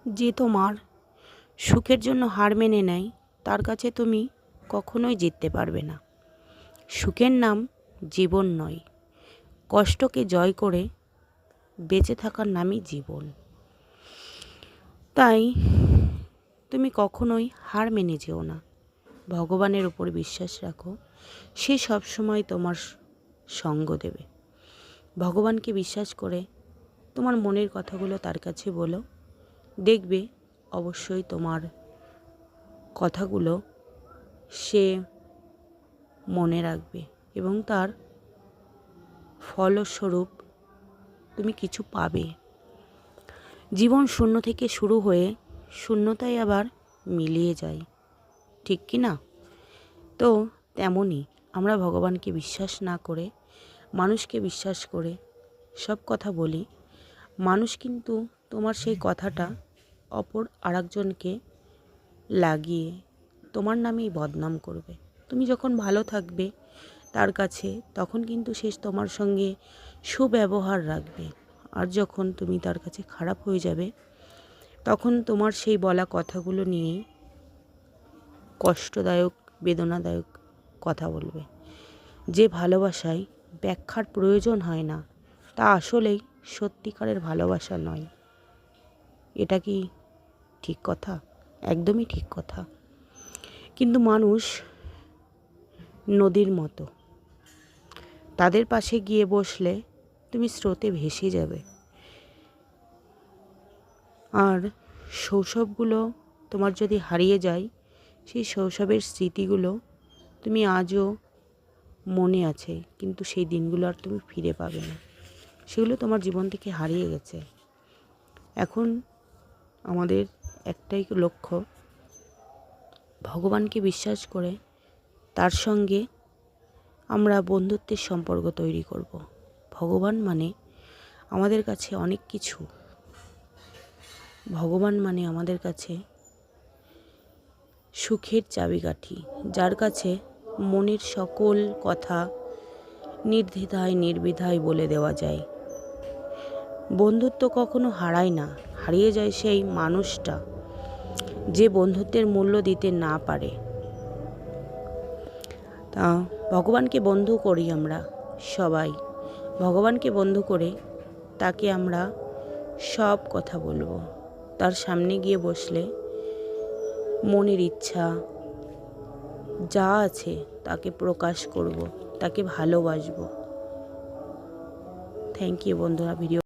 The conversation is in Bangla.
যে তোমার সুখের জন্য হার মেনে নেয় তার কাছে তুমি কখনোই জিততে পারবে না। সুখের নাম জীবন নয়, কষ্টকে জয় করে বেঁচে থাকার নামই জীবন। তাই তুমি কখনোই হার মেনে যেও না, ভগবানের উপর বিশ্বাস রাখো, সে সবসময় তোমার সঙ্গ দেবে। ভগবানকে বিশ্বাস করে তোমার মনের কথাগুলো তার কাছে বলো, দেখবে অবশ্যই তোমার কথাগুলো সে মনে রাখবে এবং তার ফলস্বরূপ তুমি কিছু পাবে। জীবন শূন্য থেকে শুরু হয়ে শূন্যতায় আবার মিলিয়ে যায়, ঠিক কি না? তো তেমনই আমরা ভগবানকে বিশ্বাস না করে মানুষকে বিশ্বাস করে সব কথা বলি, মানুষ কিন্তু তোমার সেই কথাটা অপর আরেকজনকে লাগিয়ে তোমার নামেই বদনাম করবে। তুমি যখন ভালো থাকবে তার কাছে, তখন কিন্তু সে তোমার সঙ্গে সুব্যবহার রাখবে, আর যখন তুমি তার কাছে খারাপ হয়ে যাবে তখন তোমার সেই বলা কথাগুলো নিয়ে কষ্টদায়ক বেদনাদায়ক কথা বলবে। যে ভালোবাসায় ব্যাখ্যার প্রয়োজন হয় না তা আসলেই সত্যিকারের ভালোবাসা নয়। এটা কি ঠিক কথা? একদমই ঠিক কথা। কিন্তু মানুষ নদীর মতো, তাদের পাশে গিয়ে বসলে তুমি স্রোতে ভেসে যাবে, আর শৈশবগুলো তোমার যদি হারিয়ে যায়, সেই শৈশবের স্মৃতিগুলো তুমি আজও মনে আছে, কিন্তু সেই দিনগুলো আর তুমি ফিরে পাবে না, সেগুলো তোমার জীবন থেকে হারিয়ে গেছে। এখন আমাদের একটাই লক্ষ্য, ভগবানকে বিশ্বাস করে তার সঙ্গে আমরা বন্ধুত্বের সম্পর্ক তৈরি করব। ভগবান মানে আমাদের কাছে অনেক কিছু। ভগবান মানে আমাদের কাছে সুখের চাবিকাঠি, যার কাছে মনের সকল কথা নির্দ্বিধায় নির্বিধায় বলে দেওয়া যায়। বন্ধুত্ব কখনো হারায় না, হারিয়ে যায় সেই মানুষটা যে বন্ধুত্বের মূল্য দিতে না পারে। তা ভগবানকে বন্ধু করি আমরা সবাই, ভগবানকে বন্ধু করে তাকে আমরা সব কথা বলবো। তার সামনে গিয়ে বসলে মনের ইচ্ছা যা আছে তাকে প্রকাশ করব, তাকে ভালোবাসবো। থ্যাংক ইউ বন্ধুরা। ভিডিও